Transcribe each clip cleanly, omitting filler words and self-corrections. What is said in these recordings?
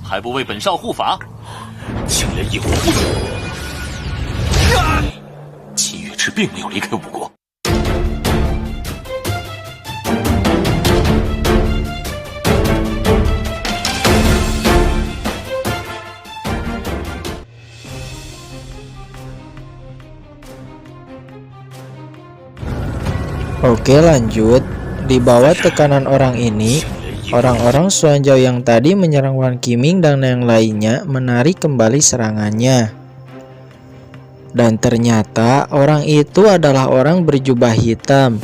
还不为本少护法？竟连一壶不饮！秦月之并没有离开吴国。Oke, lanjut. Di bawah tekanan orang ini, orang-orang Xuanzhou yang tadi menyerang Wan Qiming dan yang lainnya menarik kembali serangannya. Dan ternyata orang itu adalah orang berjubah hitam.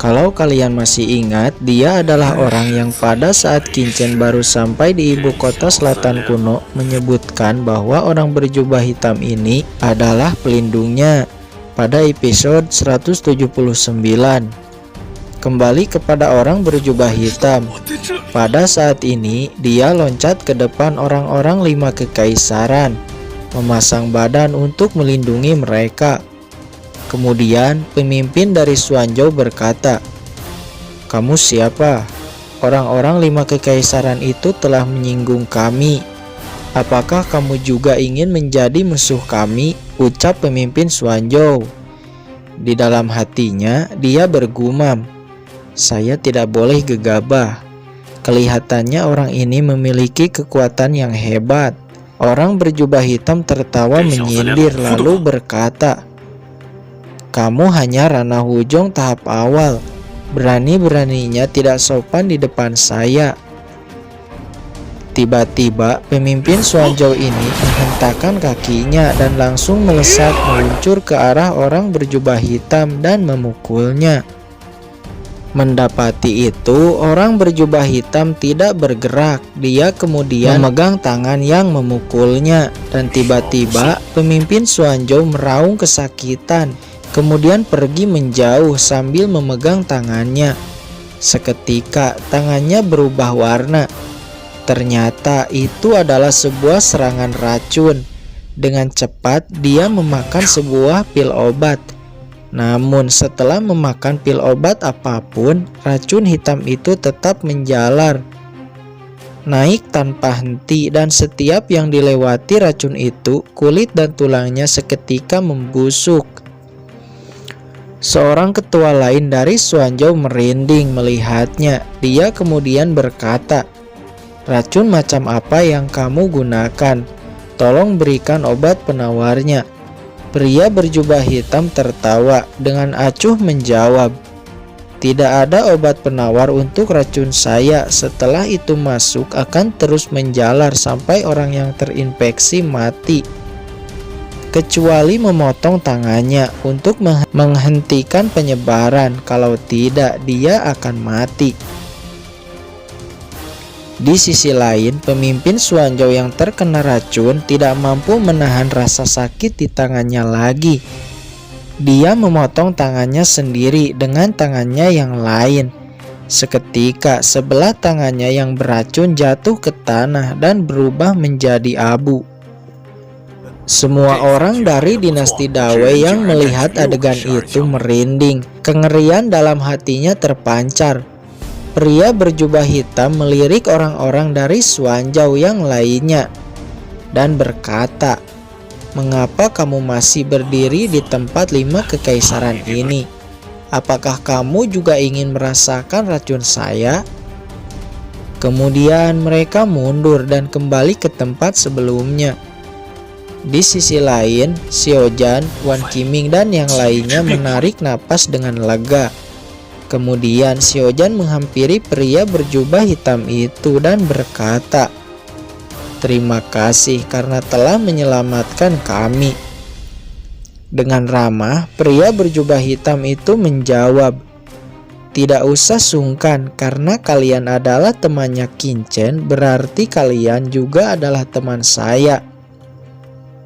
Kalau kalian masih ingat, dia adalah orang yang pada saat Qin Chen baru sampai di ibu kota selatan kuno menyebutkan bahwa orang berjubah hitam ini adalah pelindungnya pada episode 179. Kembali kepada orang berjubah hitam. Pada saat ini, dia loncat ke depan orang-orang 5 kekaisaran, memasang badan untuk melindungi mereka. Kemudian, pemimpin dari Xuanzhou berkata, "Kamu siapa? Orang-orang 5 kekaisaran itu telah menyinggung kami. Apakah kamu juga ingin menjadi musuh kami?" ucap pemimpin Xuanzhou. Di dalam hatinya, dia bergumam, "Saya tidak boleh gegabah." Kelihatannya orang ini memiliki kekuatan yang hebat. Orang berjubah hitam tertawa menyindir lalu berkata, "Kamu hanya ranah hujung tahap awal. Berani-beraninya tidak sopan di depan saya." Tiba-tiba pemimpin Xuanzhou ini menghentakkan kakinya dan langsung melesat meluncur ke arah orang berjubah hitam dan memukulnya. Mendapati itu, orang berjubah hitam tidak bergerak. Dia kemudian memegang tangan yang memukulnya, dan tiba-tiba pemimpin Xuanzhou meraung kesakitan, kemudian pergi menjauh sambil memegang tangannya. Seketika tangannya berubah warna. Ternyata itu adalah sebuah serangan racun. Dengan cepat dia memakan sebuah pil obat. Namun setelah memakan pil obat apapun, racun hitam itu tetap menjalar, naik tanpa henti, dan setiap yang dilewati racun itu, kulit dan tulangnya seketika membusuk. Seorang ketua lain dari Xuanzhou merinding melihatnya. Dia kemudian berkata, "Racun macam apa yang kamu gunakan? Tolong berikan obat penawarnya." Pria berjubah hitam tertawa dengan acuh menjawab, "Tidak ada obat penawar untuk racun saya. Setelah itu masuk akan terus menjalar sampai orang yang terinfeksi mati. Kecuali memotong tangannya untuk menghentikan penyebaran. Kalau tidak, dia akan mati." Di sisi lain, pemimpin Xuanzhou yang terkena racun tidak mampu menahan rasa sakit di tangannya lagi. Dia memotong tangannya sendiri dengan tangannya yang lain. Seketika sebelah tangannya yang beracun jatuh ke tanah dan berubah menjadi abu. Semua orang dari dinasti Dawei yang melihat adegan itu merinding. Kengerian dalam hatinya terpancar. Pria berjubah hitam melirik orang-orang dari Xuanzhou yang lainnya dan berkata, "Mengapa kamu masih berdiri di tempat 5 kekaisaran ini? Apakah kamu juga ingin merasakan racun saya?" Kemudian mereka mundur dan kembali ke tempat sebelumnya. Di sisi lain, Xiaozhan, Wan Qiming, dan yang lainnya menarik napas dengan lega. Kemudian Xiaozhan menghampiri pria berjubah hitam itu dan berkata, "Terima kasih karena telah menyelamatkan kami." Dengan ramah, pria berjubah hitam itu menjawab, "Tidak usah sungkan, karena kalian adalah temannya Qin Chen, berarti kalian juga adalah teman saya.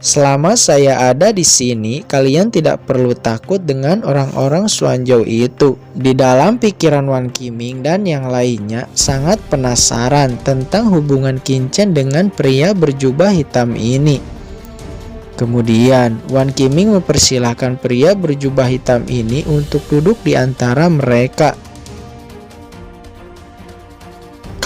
Selama saya ada di sini, kalian tidak perlu takut dengan orang-orang Xuanzhou itu." Di dalam pikiran Wan Qiming dan yang lainnya sangat penasaran tentang hubungan Qin Chen dengan pria berjubah hitam ini. Kemudian Wan Qiming mempersilahkan pria berjubah hitam ini untuk duduk di antara mereka.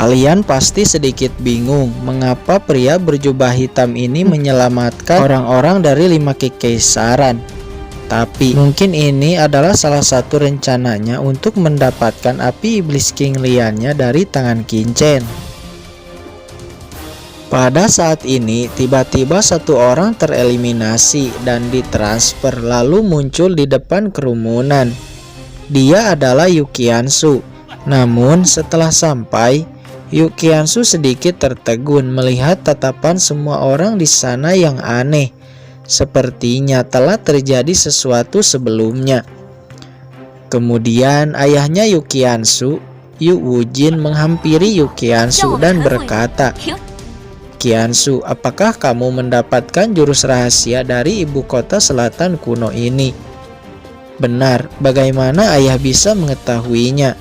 Kalian pasti sedikit bingung mengapa pria berjubah hitam ini menyelamatkan orang-orang dari 5 kekaisaran. Tapi mungkin ini adalah salah satu rencananya untuk mendapatkan api iblis King Liannya dari tangan Qin. Pada saat ini tiba-tiba satu orang tereliminasi dan ditransfer lalu muncul di depan kerumunan. Dia adalah Yu Qiansu. Namun setelah sampai, Yu Qiansu sedikit tertegun melihat tatapan semua orang di sana yang aneh. Sepertinya telah terjadi sesuatu sebelumnya. Kemudian ayahnya Yu Qiansu, Yu Wujin, menghampiri Yu Qiansu dan berkata, "Qiansu, apakah kamu mendapatkan jurus rahasia dari ibu kota selatan kuno ini?" "Benar, bagaimana ayah bisa mengetahuinya?"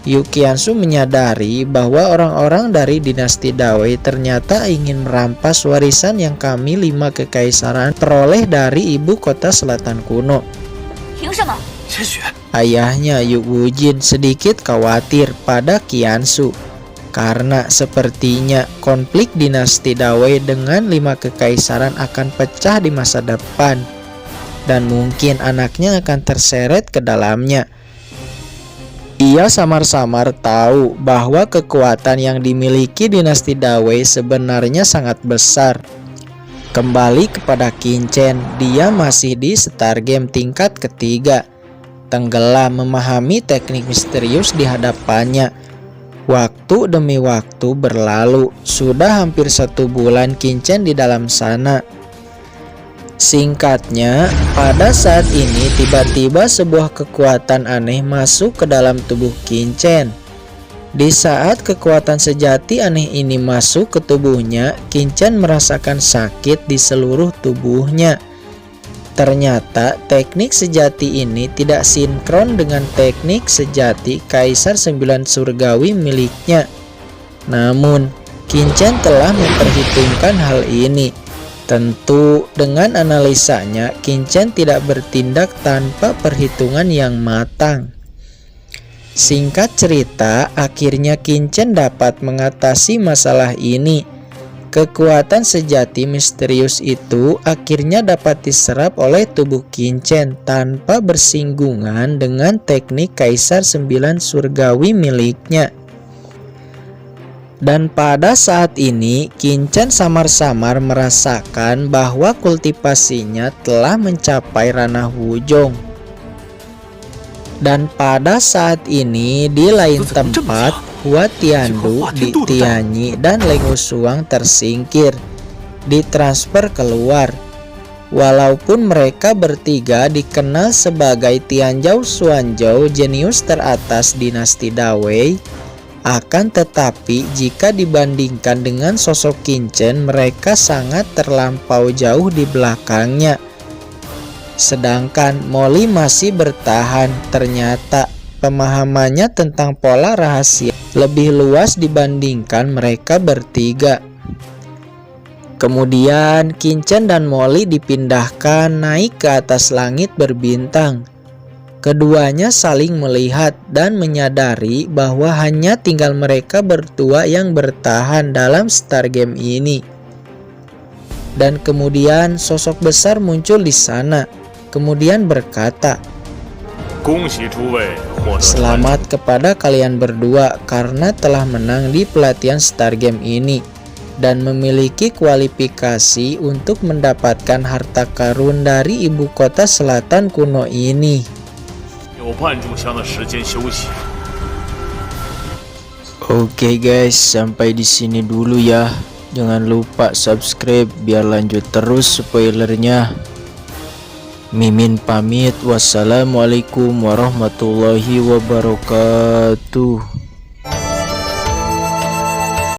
Yu Qiansu menyadari bahwa orang-orang dari dinasti Dawei ternyata ingin merampas warisan yang kami 5 kekaisaran peroleh dari ibu kota selatan kuno. Ayahnya Yu Wujin sedikit khawatir pada Qiansu karena sepertinya konflik dinasti Dawei dengan 5 kekaisaran akan pecah di masa depan dan mungkin anaknya akan terseret ke dalamnya. Ia samar-samar tahu bahwa kekuatan yang dimiliki dinasti Dawei sebenarnya sangat besar. Kembali kepada Qin, dia masih di Star Game tingkat ketiga, tenggelam memahami teknik misterius di hadapannya. Waktu demi waktu berlalu, sudah hampir 1 bulan Qin di dalam sana. Singkatnya, pada saat ini tiba-tiba sebuah kekuatan aneh masuk ke dalam tubuh Qin. Di saat kekuatan sejati aneh ini masuk ke tubuhnya, Qin merasakan sakit di seluruh tubuhnya. Ternyata teknik sejati ini tidak sinkron dengan teknik sejati Kaisar 9 Surgawi miliknya. Namun, Qin telah memperhitungkan hal ini. Tentu dengan analisanya, Qin tidak bertindak tanpa perhitungan yang matang. Singkat cerita, akhirnya Qin dapat mengatasi masalah ini. Kekuatan sejati misterius itu akhirnya dapat diserap oleh tubuh Qin tanpa bersinggungan dengan teknik Kaisar 9 Surgawi miliknya. Dan pada saat ini Qin samar-samar merasakan bahwa kultivasinya telah mencapai ranah Wuzhong. Dan pada saat ini di lain tempat, Hua Tiandu, Di Tianyi, dan Leng Wushuang tersingkir, ditransfer keluar. Walaupun mereka bertiga dikenal sebagai Tianzhou Xuanzhou, jenius teratas dinasti Dawei, akan tetapi jika dibandingkan dengan sosok Qin, mereka sangat terlampau jauh di belakangnya. Sedangkan Molly masih bertahan. Ternyata pemahamannya tentang pola rahasia lebih luas dibandingkan mereka bertiga. Kemudian Qin dan Molly dipindahkan naik ke atas langit berbintang. Keduanya saling melihat dan menyadari bahwa hanya tinggal mereka berdua yang bertahan dalam Star Game ini. Dan kemudian sosok besar muncul di sana, kemudian berkata, "Selamat kepada kalian berdua karena telah menang di pelatihan Star Game ini dan memiliki kualifikasi untuk mendapatkan harta karun dari ibu kota selatan kuno ini." Oke guys, sampai di sini dulu ya. Jangan lupa subscribe biar lanjut terus spoilernya. Mimin pamit. Wassalamualaikum warahmatullahi wabarakatuh.